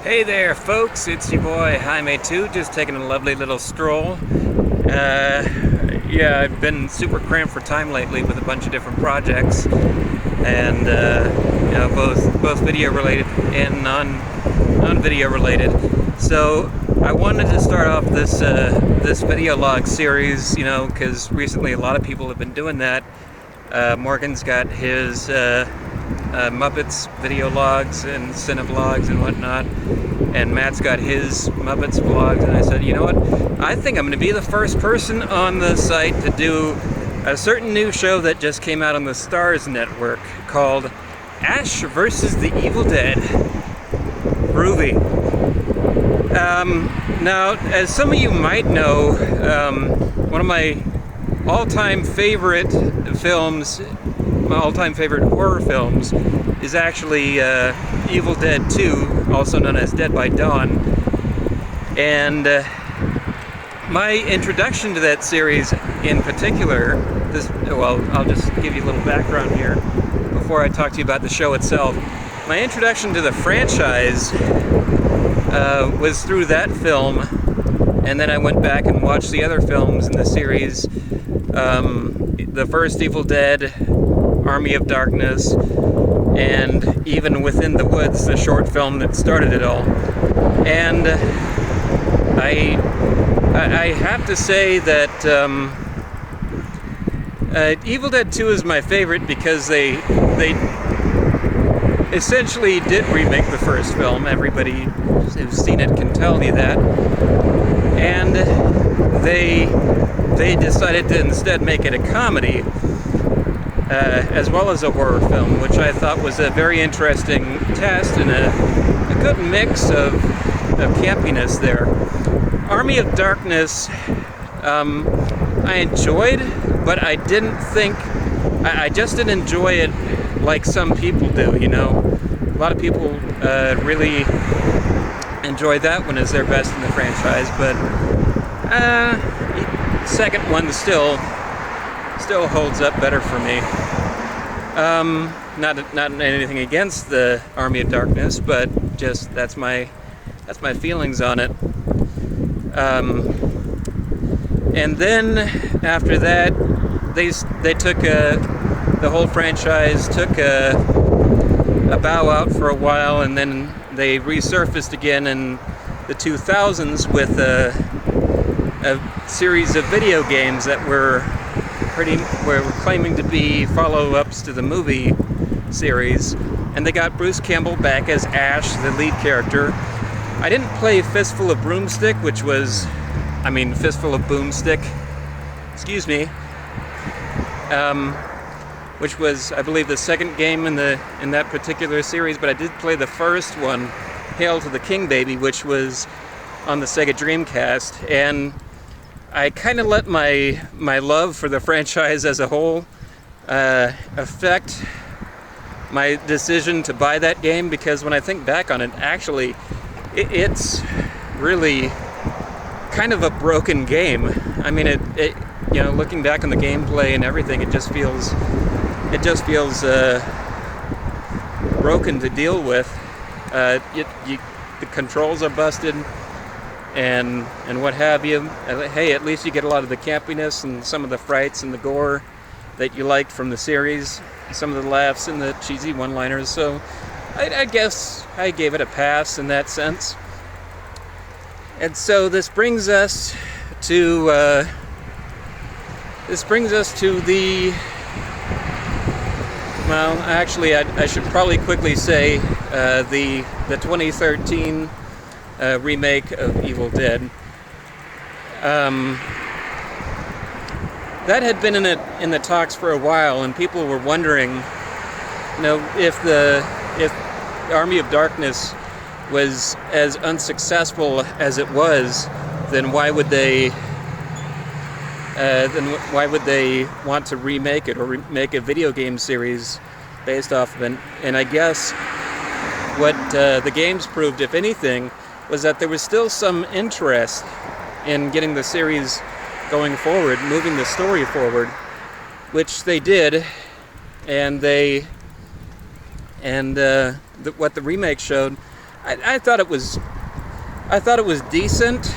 Hey there, folks, it's your boy Jaime2, just taking a lovely little stroll. I've been super cramped for time lately with a bunch of different projects, and both video related and non-video related. So I wanted to start off this video log series, because recently a lot of people have been doing that. Morgan's got his Muppets video logs and Cinevlogs and whatnot, and Matt's got his Muppets vlogs, and I said, you know what, I think I'm going to be the first person on the site to do a certain new show that just came out on the Starz network called Ash vs. the Evil Dead. Groovy. Now, as some of you might know, one of my all-time favorite films, my all-time favorite horror films, is actually Evil Dead 2, also known as Dead by Dawn. And my introduction to that series in particular, I'll just give you a little background here before I talk to you about the show itself. My introduction to the franchise was through that film, and then I went back and watched the other films in the series. The first Evil Dead, Army of Darkness, and even Within the Woods, the short film that started it all. And I have to say that Evil Dead 2 is my favorite because they essentially did remake the first film. Everybody who's seen it can tell you that. And they decided to instead make it a comedy, as well as a horror film, which I thought was a very interesting test and a good mix of campiness there. Army of Darkness, I enjoyed, but I didn't think, I just didn't enjoy it like some people do, A lot of people really enjoy that one as their best in the franchise, but second one still holds up better for me. Not anything against the Army of Darkness, but just that's my feelings on it. And then after that, they took the whole franchise took a bow out for a while, and then they resurfaced again in the 2000s with a series of video games that were claiming to be follow-ups to the movie series, and they got Bruce Campbell back as Ash, the lead character. I didn't play Fistful of Boomstick, which was, I believe, the second game in that particular series, but I did play the first one, Hail to the King Baby, which was on the Sega Dreamcast, and I kind of let my love for the franchise as a whole affect my decision to buy that game, because when I think back on it, actually, it's really kind of a broken game. I mean, it looking back on the gameplay and everything, it just feels broken to deal with. The controls are busted, and what have you. Hey, at least you get a lot of the campiness and some of the frights and the gore that you liked from the series, some of the laughs and the cheesy one-liners. So I guess I gave it a pass in that sense. And so this brings us to the, well, actually, I should probably quickly say the 2013 remake of Evil Dead. That had been in the talks for a while, and people were wondering, if Army of Darkness was as unsuccessful as it was, then why would they want to remake it or make a video game series based off of it? And I guess what the games proved, if anything, was that there was still some interest in getting the series going forward, moving the story forward, which they did, and what the remake showed, I thought it was decent,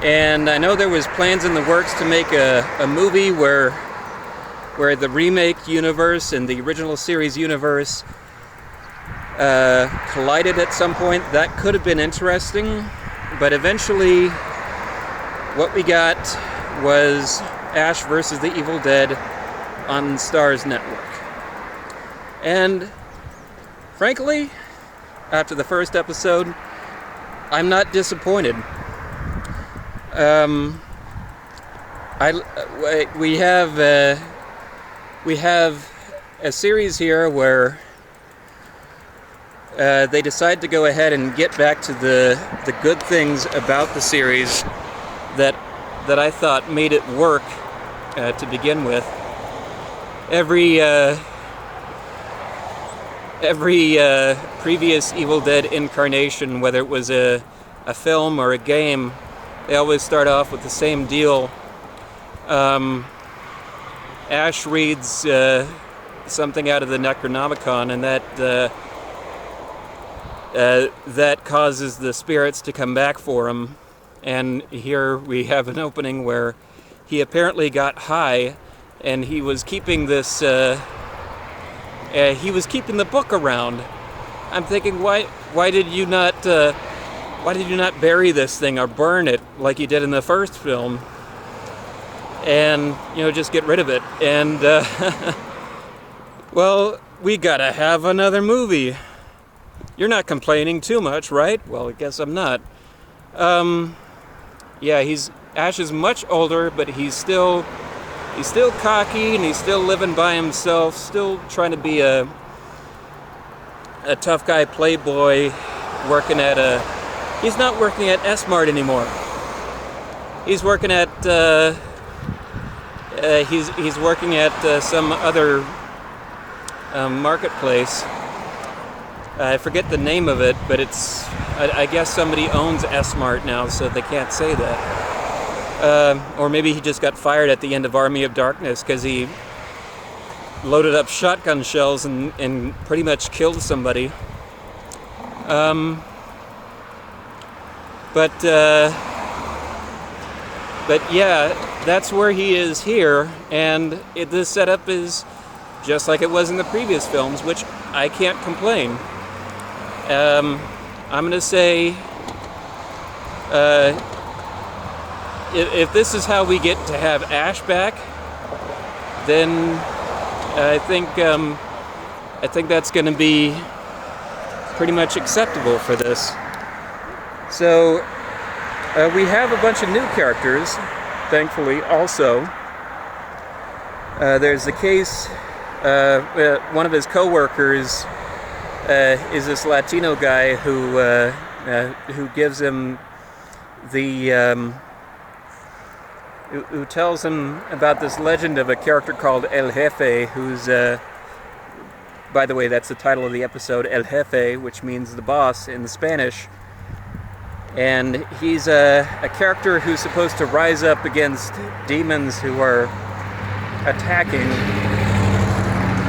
and I know there was plans in the works to make a movie where the remake universe and the original series universe collided at some point. That could have been interesting, but eventually what we got was Ash versus the Evil Dead on Starz Network. And frankly, after the first episode, I'm not disappointed. We have a series here where they decide to go ahead and get back to the good things about the series that I thought made it work to begin with. Every previous Evil Dead incarnation, whether it was a film or a game, they always start off with the same deal. Ash reads something out of the Necronomicon, and that causes the spirits to come back for him. And here we have an opening where he apparently got high, and he was keeping this. He was keeping the book around. I'm thinking, why did you not bury this thing or burn it like you did in the first film, and just get rid of it? And well, we gotta have another movie. You're not complaining too much, right? Well, I guess I'm not. Yeah, Ash is much older, but he's still cocky, and he's still living by himself, still trying to be a tough guy playboy, he's not working at S-Mart anymore. He's working at he's working at some other marketplace. I forget the name of it, but I guess somebody owns S-Mart now, so they can't say that. Or maybe he just got fired at the end of Army of Darkness because he loaded up shotgun shells and pretty much killed somebody. But yeah, that's where he is here, and the setup is just like it was in the previous films, which I can't complain. I'm going to say, if this is how we get to have Ash back, then I think that's going to be pretty much acceptable for this. So we have a bunch of new characters, thankfully. Also, there's the case. One of his co-workers is this Latino guy who gives him who tells him about this legend of a character called El Jefe, who's, by the way, that's the title of the episode, El Jefe, which means the boss in Spanish. And he's a character who's supposed to rise up against demons who are attacking.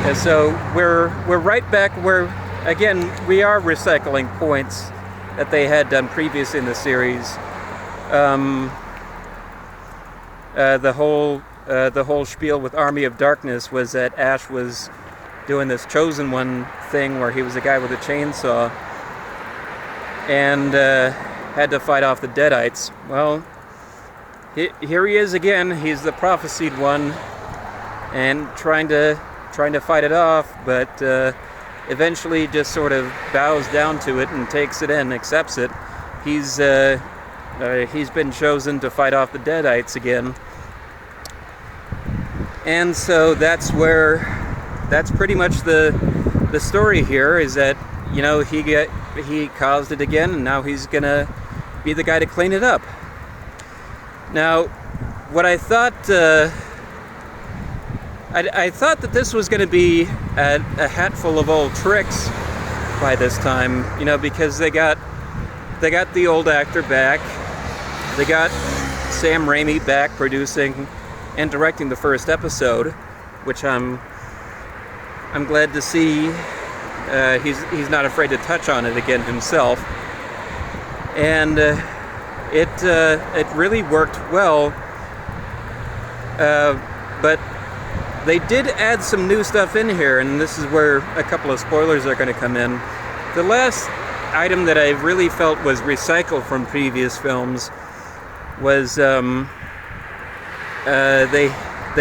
And so we're right back where, again, we are recycling points that they had done previous in the series. The whole spiel with Army of Darkness was that Ash was doing this Chosen One thing where he was a guy with a chainsaw and had to fight off the Deadites. Well, here he is again. He's the prophesied one and trying to fight it off, but eventually just sort of bows down to it and takes it in, accepts it. He's been chosen to fight off the Deadites again. And so that's pretty much the story here, is that, he caused it again, and now he's gonna be the guy to clean it up. Now, what I thought, I thought that this was gonna be a hatful of old tricks by this time, because they got the old actor back, they got Sam Raimi back producing and directing the first episode, which I'm glad to see He's not afraid to touch on it again himself, and it really worked well. But they did add some new stuff in here, and this is where a couple of spoilers are going to come in. The last item that I really felt was recycled from previous films was they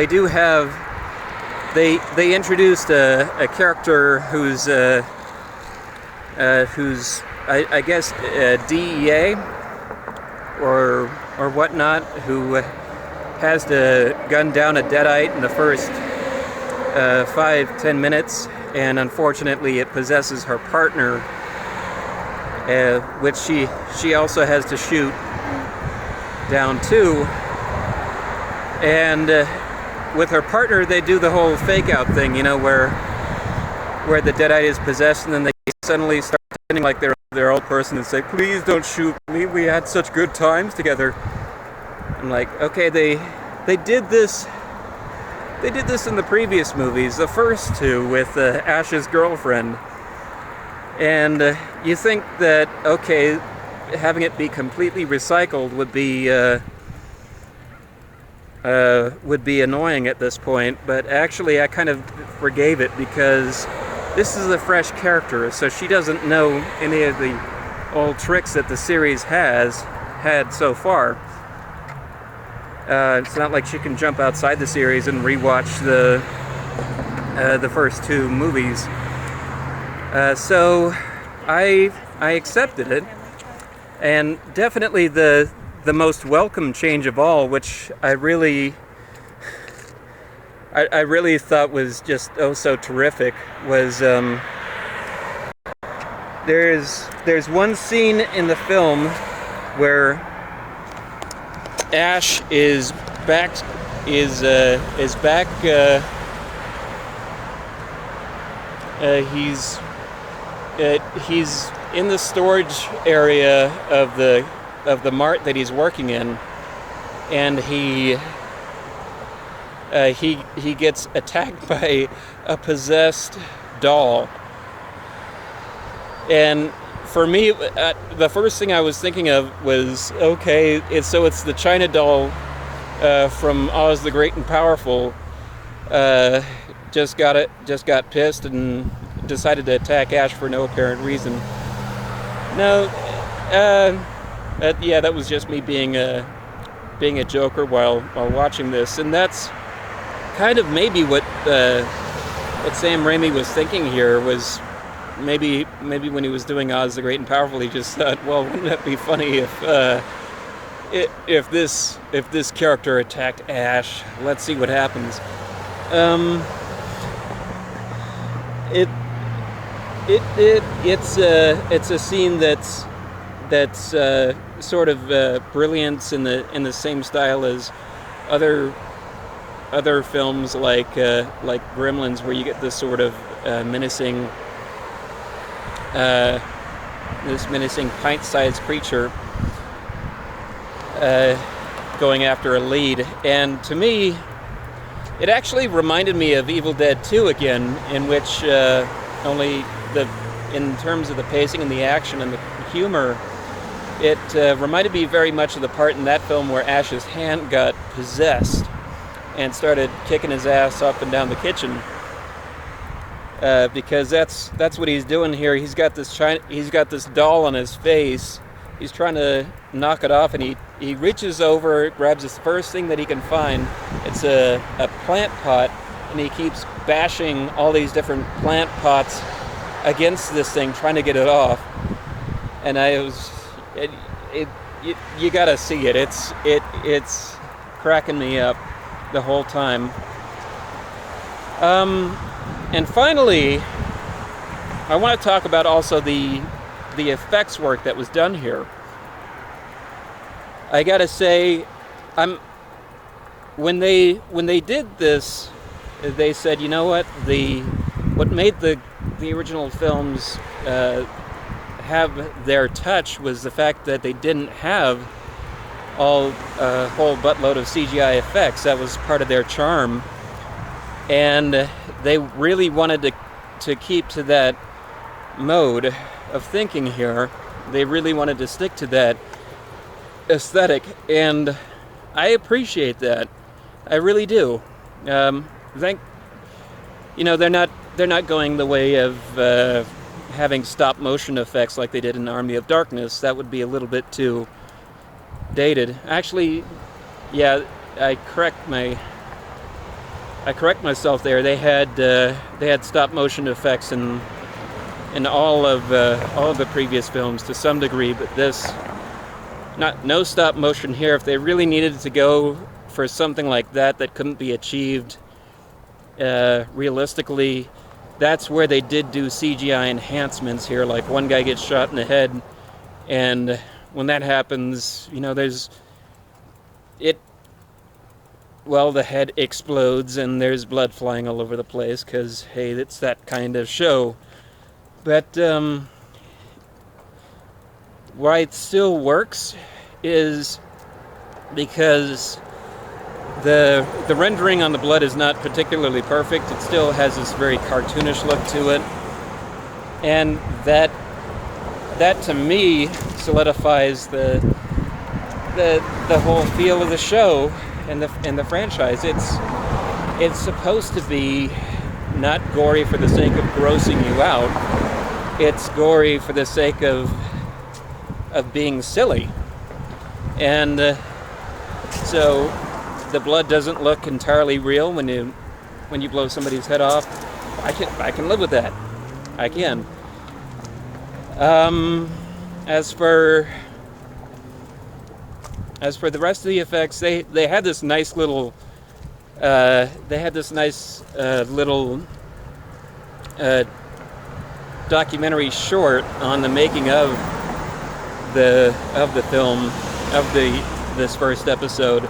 do have. They introduced a character who's I guess DEA or whatnot, who has to gun down a deadite in the first 5-10 minutes, and unfortunately it possesses her partner, which she also has to shoot down too. And with her partner, they do the whole fake out thing, you know, where the deadite is possessed, and then they suddenly start pretending like they're their old person and say, "Please don't shoot me. We had such good times together." I'm like, okay, they did this. They did this in the previous movies, the first two, with Ash's girlfriend. And you think that, okay, having it be completely recycled would be annoying at this point, but actually I kind of forgave it, because this is a fresh character, so she doesn't know any of the old tricks that the series has had so far. It's not like she can jump outside the series and rewatch the first two movies. So I accepted it, and definitely the most welcome change of all, which I really thought was just so terrific, was there's one scene in the film where Ash is back. He's in the storage area of the mart that he's working in, and he gets attacked by a possessed doll. And for me, the first thing I was thinking of was, okay, it's the China doll from Oz the Great and Powerful. Just got pissed and decided to attack Ash for no apparent reason. No, yeah, that was just me being a joker while watching this, and that's kind of maybe what Sam Raimi was thinking here. Was maybe when he was doing Oz the Great and Powerful, he just thought, well, wouldn't that be funny if this character attacked Ash? Let's see what happens. It's a scene that's sort of brilliant in the same style as other films like Gremlins, where you get this sort of menacing pint-sized creature going after a lead. And to me, it actually reminded me of Evil Dead 2 again, in which only in terms of the pacing and the action and the humor, it reminded me very much of the part in that film where Ash's hand got possessed and started kicking his ass up and down the kitchen. Because that's what he's doing here. He's got this doll on his face. He's trying to knock it off, and he reaches over, grabs the first thing that he can find. It's a plant pot, and he keeps bashing all these different plant pots against this thing, trying to get it off. And you gotta see it. It's cracking me up the whole time. And finally, I want to talk about also the effects work that was done here. I gotta say, when they did this, they said, you know what made the original films have their touch was the fact that they didn't have a whole buttload of CGI effects. That was part of their charm, and they really wanted to keep to that mode of thinking here. They really wanted to stick to that aesthetic, and I appreciate that. I really do. They're not going the way of having stop motion effects like they did in Army of Darkness. That would be a little bit too dated. Actually, yeah, I correct myself there. They had stop motion effects in all of the previous films to some degree, but this, no stop motion here. If they really needed to go for something like that couldn't be achieved realistically, that's where they did do CGI enhancements here. Like one guy gets shot in the head, and when that happens, the head explodes and there's blood flying all over the place, because, hey, it's that kind of show. But why it still works is because the rendering on the blood is not particularly perfect. It still has this very cartoonish look to it, and that to me solidifies the whole feel of the show and the franchise. It's supposed to be not gory for the sake of grossing you out. It's gory for the sake of being silly, and so the blood doesn't look entirely real when you blow somebody's head off. I can live with that. I can. As for the rest of the effects, they had this nice little documentary short on the making of the film, of this first episode,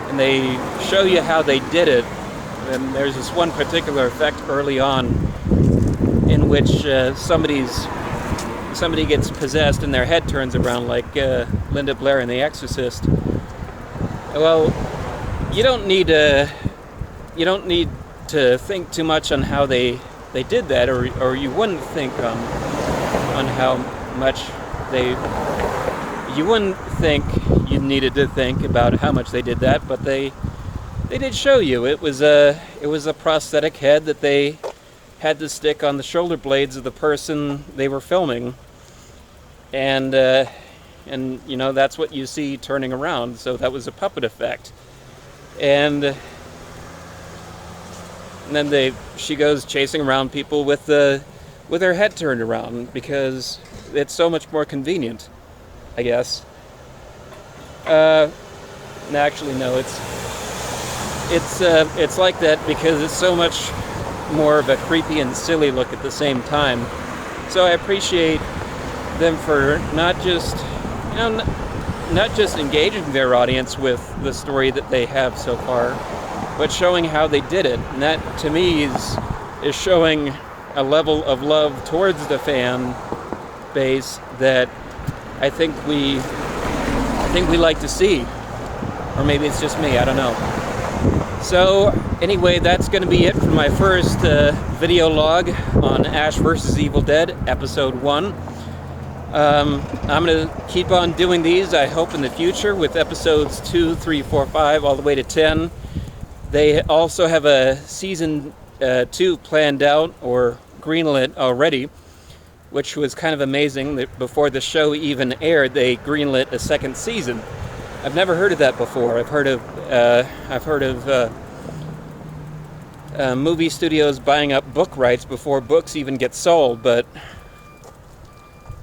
and they show you how they did it. And there's this one particular effect early on in which somebody gets possessed and their head turns around, like Linda Blair in The Exorcist. Well, you don't need to think too much on how they did that, or you wouldn't think on how much you wouldn't think you needed to think about how much they did that, but they did show you. It was a prosthetic head that they had to stick on the shoulder blades of the person they were filming, and that's what you see turning around. So that was a puppet effect, and then she goes chasing around people with her head turned around, because it's so much more convenient, I guess. Actually, no, it's like that because it's so much more of a creepy and silly look at the same time. So I appreciate them for not just engaging their audience with the story that they have so far, but showing how they did it. And that, to me, is showing a level of love towards the fan base that I think we like to see. Or maybe it's just me, I don't know. So anyway, that's going to be it for my first video log on Ash vs. Evil Dead, episode 1. I'm going to keep on doing these, I hope, in the future, with episodes 2, 3, 4, 5, all the way to 10. They also have a season 2 planned out, or greenlit already, which was kind of amazing that before the show even aired, they greenlit a second season. I've never heard of that before. I've heard of movie studios buying up book rights before books even get sold, but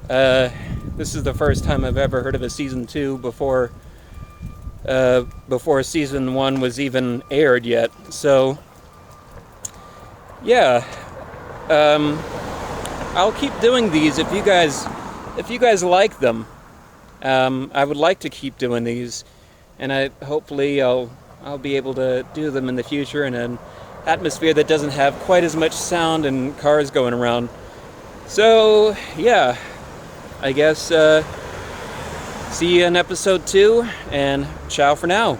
this is the first time I've ever heard of a season 2 before season 1 was even aired yet. So yeah, I'll keep doing these if you guys like them. I would like to keep doing these, and hopefully I'll be able to do them in the future in an atmosphere that doesn't have quite as much sound and cars going around. So yeah, I guess see you in episode 2, and ciao for now.